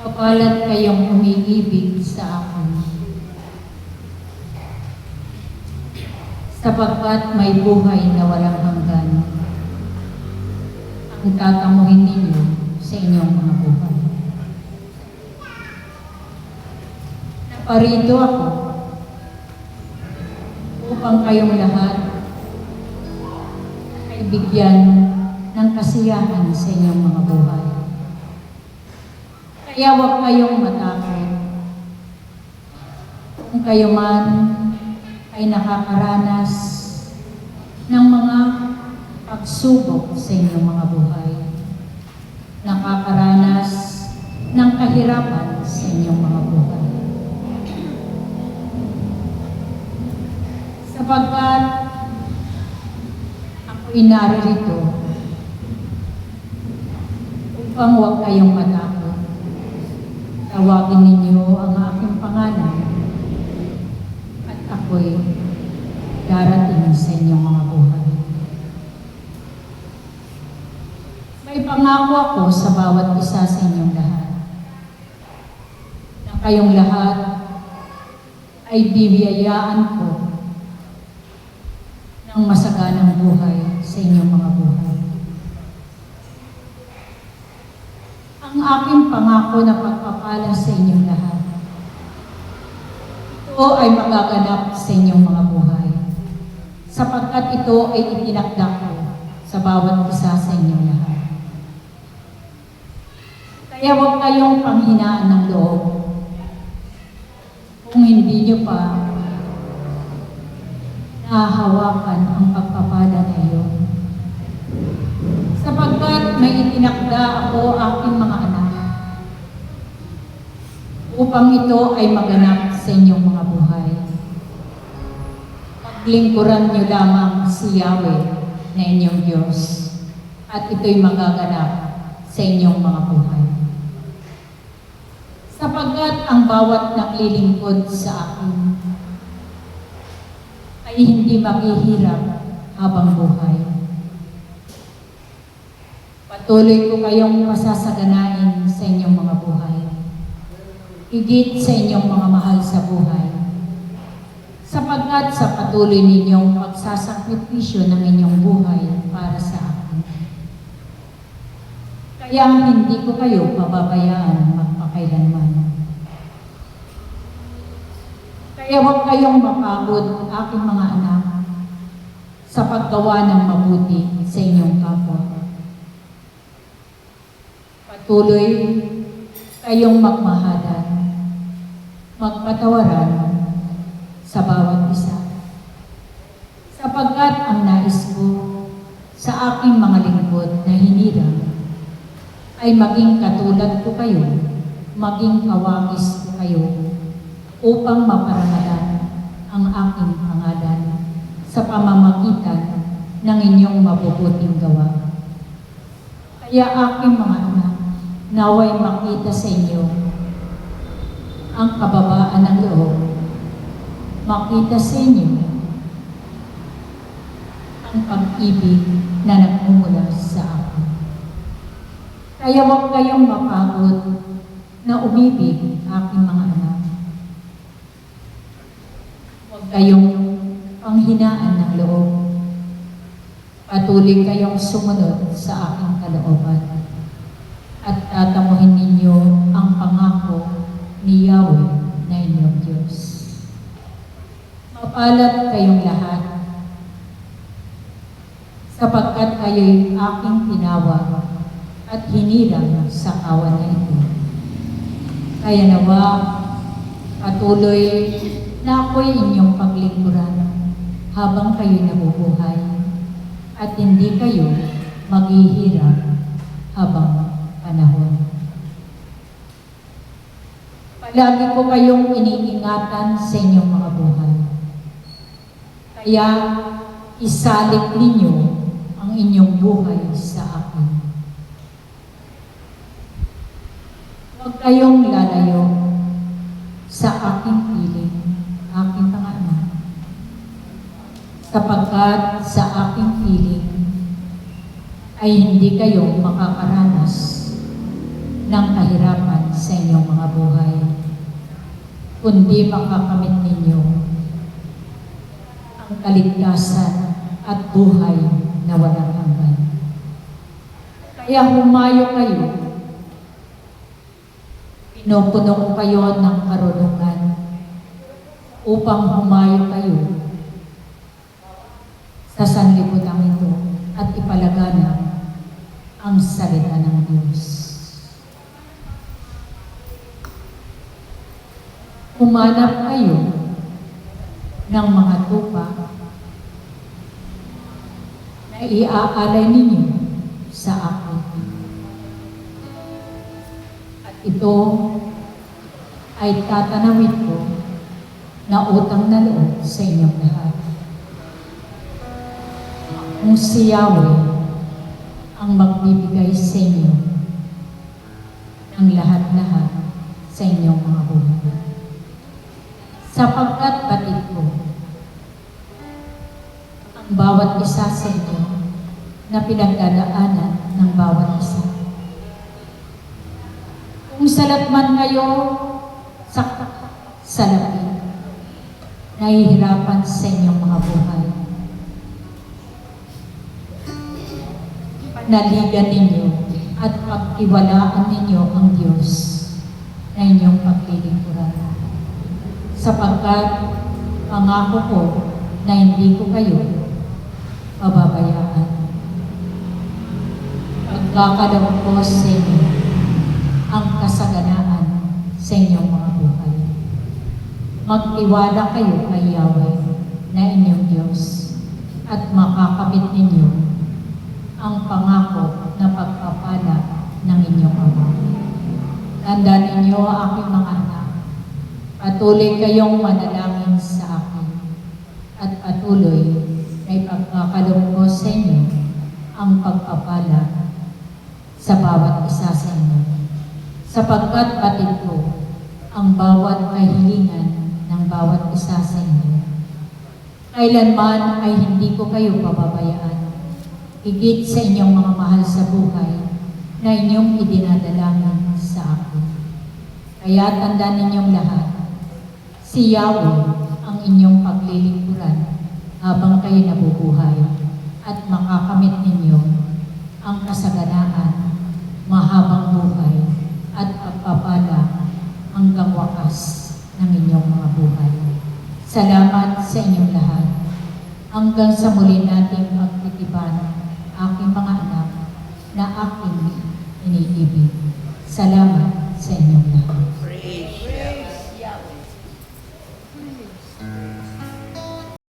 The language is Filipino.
Mapalad kayong umiibig sa akin, sapagkat may buhay na walang hanggan ang tatamuhin ninyo sa inyong mga buhay. Naparito ako upang kayong lahat ay bigyan ng kasiyahan sa inyong mga buhay. Kaya huwag kayong matakot. Kung kayo man ay nakakaranas ng mga pagsubok sa inyong mga buhay, nakakaranas ng kahirapan sa inyong mga buhay. Sapagkat ako'y naririto upang huwag kayong matakot. Tawagin ninyo ang aking pangalan at ako'y darating sa inyong mga buhay. May pangako ako sa bawat isa sa inyong lahat na kayong lahat ay bibiyayaan ko ng masaganang buhay sa inyong mga buhay. Ang aking pangako na pagpapala sa inyong lahat, ito ay magaganap sa inyong mga buhay, sapagkat ito ay itinakda ko sa bawat isa sa inyong lahat. Kaya huwag kayong panghinaan ng loob kung hindi niyo pa nahahawakan ang pagpapala na iyon. Sapagkat may itinakda ako aking mga anak upang ito ay maganap sa inyong mga buhay. Paglingkuran niyo lamang si Yahweh na inyong Diyos at ito'y magaganap sa inyong mga buhay. Sapagkat ang bawat naglilingkod sa akin ay hindi maghihirap habang buhay. Patuloy ko kayong pasasaganain sa inyong mga buhay, higit sa inyong mga mahal sa buhay, sapagkat sa patuloy ninyong pagsasakripisyo ng inyong buhay para sa akin. Kaya hindi ko kayo pababayaan magpakailanman. Kaya huwag kayong mapagod, aking mga anak, sa paggawa ng mabuti sa inyong kapwa. Patuloy kayong magmahalan, magpatawaran sa bawat isa. Sapagkat ang nais ko sa aking mga lingkod na hinirang ay maging katulad ko kayo, maging kawangis ko kayo, upang maparangalan ang aking pangalan sa pamamagitan ng inyong mabubuting gawa. Kaya aking mga anak, naway makita sa inyo ang kababaan ng loob, makita sa inyo ang pag-ibig na nagmumula sa akin. Kaya huwag kayong mapagod na umibig, aking mga anak. Huwag kayong panghinaan ng loob. Patuloy kayong sumunod sa aking kalooban at tatamuhin ninyo ang pangako ni Yahweh na inyong Diyos. Mapalad kayong lahat, sapagkat kayo'y aking tinawag at hinirang sa kawan na ito. Kaya nawa, patuloy na ako'y inyong paglingkuran habang kayo'y nabubuhay at hindi kayo maghihirap habang panahon. Palagi ko kayong iniingatan sa inyong mga buhay. Kaya isalik ninyo ang inyong buhay sa akin. Huwag kayong lalayo sa aking piling, aking mga anak, sapagkat sa aking piling ay hindi kayo makakaranas ng kahirapan sa inyong mga buhay, kundi makakamit ninyo ang kaligtasan at buhay na walang hanggan. Kaya humayo kayo, pinupuno ko kayo ng karunungan upang humayo kayo sa sanlibutan ito at ipalaganap ang salita ng Diyos. Humanap kayo ng mga tupa na iaalay ninyo sa akin. At ito ay tatanawin ko na utang na loob sa inyong lahat. Kung si Yahweh ang magbibigay sa inyo ng lahat-lahat sa inyong mga buhay. Sapagkat batid ko ang bawat isa sa inyo na pinagdadaanan ng bawat isa. Kung salat man kayo sa salapi, nahihirapan sa inyong mga buhay. Panaligan ninyo at pagtiwalaan ninyo ang Diyos na inyong paglilingkuran. Sapagkat pangako ko na hindi ko kayo pababayaan. Pagkakalaw ko sa inyo ang kasaganaan sa inyong mga buhay. Magtiwala kayo kay Yahweh na inyong Diyos at makakamit ninyo ang pangako na pagpapala ng inyong Ama. Tandaan ninyo, aking mga anak, patuloy kayong manalangin sa akin at patuloy may pagkakalob ko sa inyo ang pagpapala sa bawat isa sa inyo. Sapagkat batid ko ang bawat kahilingan ng bawat isa sa inyo. Kailanman ay hindi ko kayo pababayaan, higit sa inyong mga mahal sa buhay na inyong idinadalangin sa akin. Kaya tandaan ninyong lahat, si Yahweh ang inyong paglilingkuran habang kayo nabubuhay at makakamit ninyo ang kasaganaan, mahabang buhay at pagpapala hanggang wakas ng inyong mga buhay. Salamat sa inyong lahat. Hanggang sa muli nating pagtitipan, aking mga anak na aking iniibig. Salamat sa inyong lahat. Praise